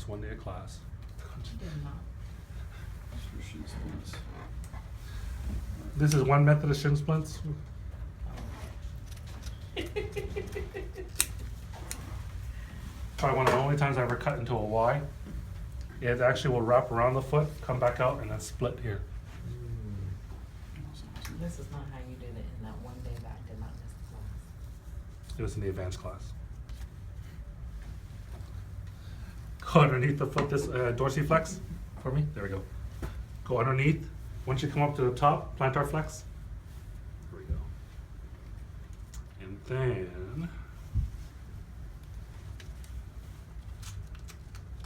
one day of class. Did not. Shin splints. This is one method of shin splints. Probably one of the only times I ever cut into a Y. It actually will wrap around the foot, come back out, and then split here. This is not how you did it in that one day that I did not miss the class. It was in the advanced class. Go underneath the foot, this dorsiflex for me. There we go. Go underneath. Once you come up to the top, plantar flex. There we go. And then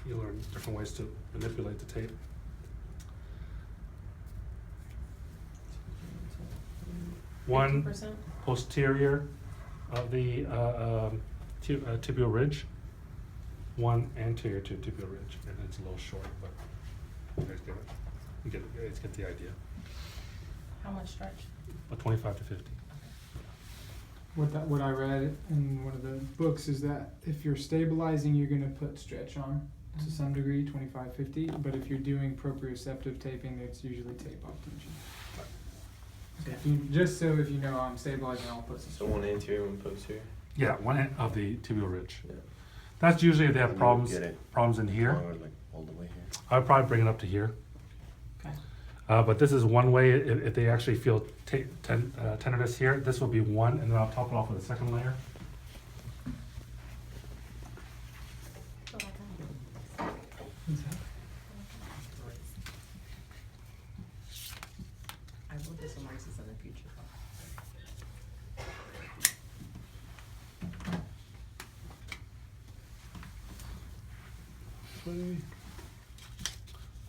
you learn different ways to manipulate the tape. One 50%? posterior of the tibial ridge, one anterior to tibial ridge, and it's a little short, but you guys get it. You guys get the idea. How much stretch? About 25 to 50. What I read in one of the books is that if you're stabilizing, you're gonna put stretch on to some degree, 25, 50, but if you're doing proprioceptive taping, it's usually tape off tension. So if you, just so if you know I'm stabilizing, I'll put some So stretch. one anterior, one posterior. Yeah, one end of the tibial ridge. Yeah. That's usually if they have And you problems get it problems in here. forward, like all the way here. I'd probably bring it up to here. Okay. But this is one way, if they actually feel tenderness here, this will be one, and then I'll top it off with a second layer. I will do some races in the future.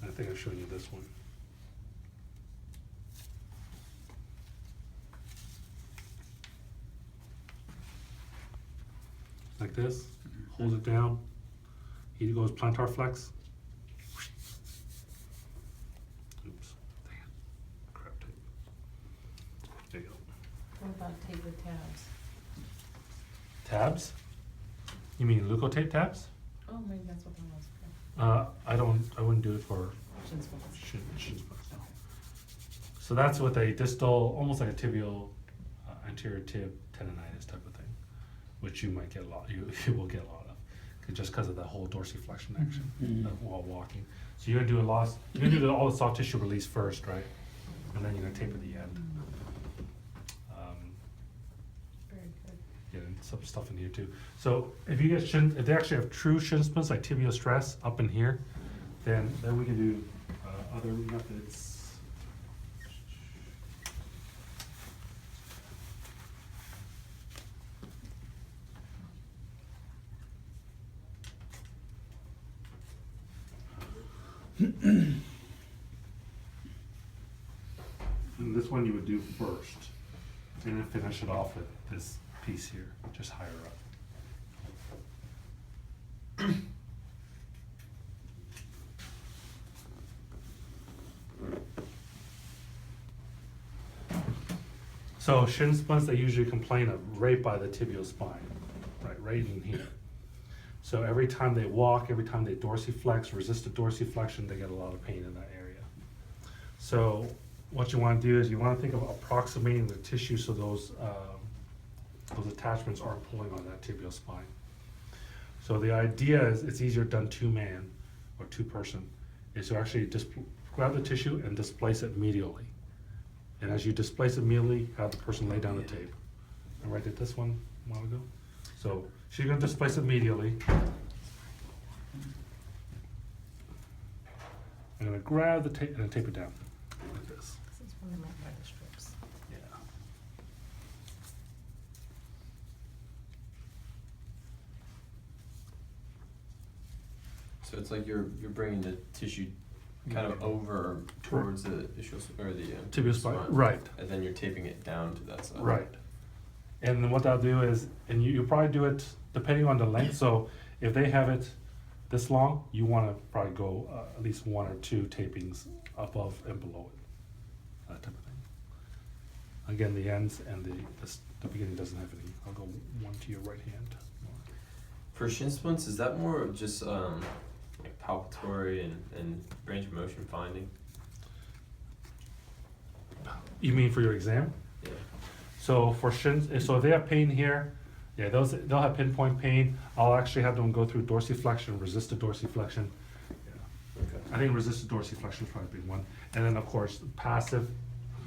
I think I've shown you this one. Like this, hold it down. Here goes plantar flex. Oops, dang it. Crap tape. There you go. What about tape with tabs? Tabs? You mean leukotape tabs? Oh, maybe that's what that was. I wouldn't do it for Shin splints. shin splints, no. So that's with a distal, almost like a tibial, anterior tib tendonitis type of thing, which you might get a lot, you will get a lot of, just because of the whole dorsiflexion action while walking. So you're gonna do all the soft tissue release first, right? And then you're gonna tape at the end. Very good. Yeah, and some stuff in here too. So if you get if they actually have true shin splints like tibial stress up in here, then we can do other methods. And this one you would do first, and then finish it off with this piece here, just higher up. So shin splints, they usually complain of right by the tibial spine, right in here. So every time they walk, every time they dorsiflex, resisted dorsiflexion, they get a lot of pain in that area. So what you want to do is you want to think of approximating the tissue so those attachments aren't pulling on that tibial spine. So the idea is it's easier done two-man or two-person, is to actually just grab the tissue and displace it medially. And as you displace it medially, have the person lay down the tape. I right did this one a while ago. So she's gonna displace it medially. I'm gonna grab the tape and then tape it down like this. This is what I meant by the strips. Yeah. So it's like you're bringing the tissue kind of over towards the ischial or the Tibial spine, right. and then you're taping it down to that side. Right. And then what they'll do is, and you probably do it depending on the length, so if they have it this long, you wanna probably go at least one or two tapings above and below it, that type of thing. Again, the ends and the beginning doesn't have any. I'll go one to your right hand. For shin splints, is that more of just like palpatory and range of motion finding? You mean for your exam? Yeah. So for shins, so if they have pain here, yeah, they'll have pinpoint pain. I'll actually have them go through dorsiflexion, resisted dorsiflexion. Okay. I think resisted dorsiflexion is probably a big one. And then of course, passive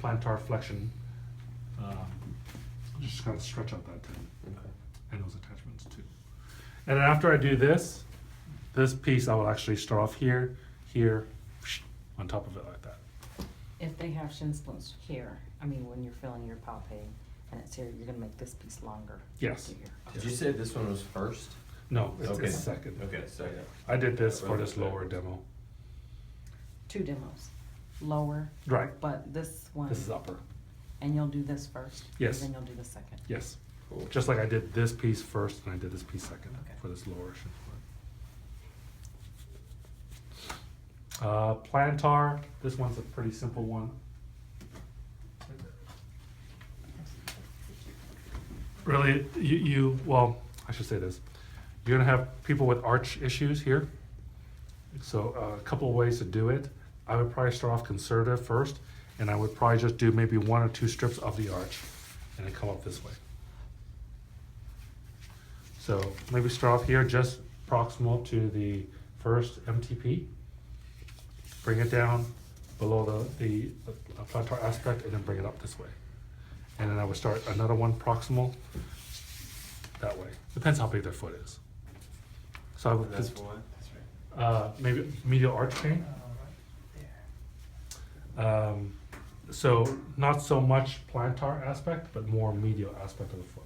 plantar flexion, just kind of stretch out that tendon Okay. and those attachments too. And then after I do this piece, I will actually start off here, on top of it like that. If they have shin splints here, I mean, when you're feeling your palpating and it's here, you're gonna make this piece longer. Yes. to here. Did you say this one was first? No, it's Okay. second. Okay, second. I did this Yeah, for well, this lower demo. 2 demos, lower, Right, but this one, this is upper. and you'll do this first? Yes. And then you'll do the second? Yes. Cool. Just like I did this piece first and I did this piece second Okay. for this lower shin splint. Plantar, this one's a pretty simple one. Really, well, I should say this. You're gonna have people with arch issues here. So a couple of ways to do it. I would probably start off conservative first, and I would probably just do maybe 1 or 2 strips of the arch and then come up this way. So maybe start off here just proximal to the first MTP. Bring it down below the plantar aspect and then bring it up this way. And then I would start another one proximal that way. Depends how big their foot is. So I would And that's put, what? That's right. maybe medial arch pain. So not so much plantar aspect, but more medial aspect of the foot.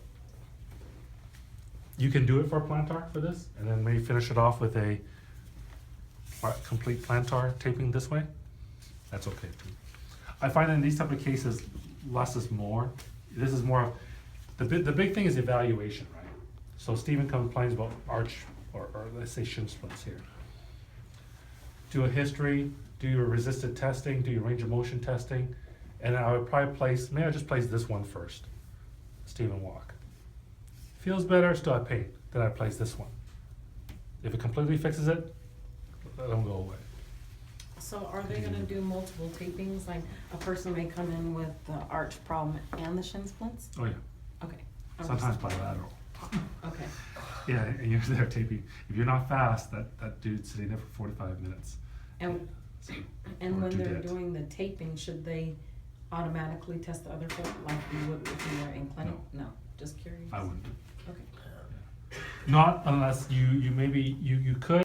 You can do it for plantar for this, and then maybe finish it off with a complete plantar taping this way. That's okay too. I find in these type of cases, less is more. This is more, the big thing is evaluation, right? So Stephen complains about arch, or let's say shin splints here. Do a history, do your resisted testing, do your range of motion testing, and then I would probably maybe I just place this one first, Stephen walk. Feels better, still have pain, then I place this one. If it completely fixes it, let them go away. So are they gonna do multiple tapings, like a person may come in with the arch problem and the shin splints? Oh yeah, Okay. I'm sometimes just- bilateral. Okay, Yeah, and you're there taping. If you're not fast, that dude's sitting there for 45 minutes. and, So, and or when they're dudette. doing the taping, should they automatically test the other foot like you would if you were in clinic? No. No, just curious. I wouldn't. Okay. Not unless you maybe, you could,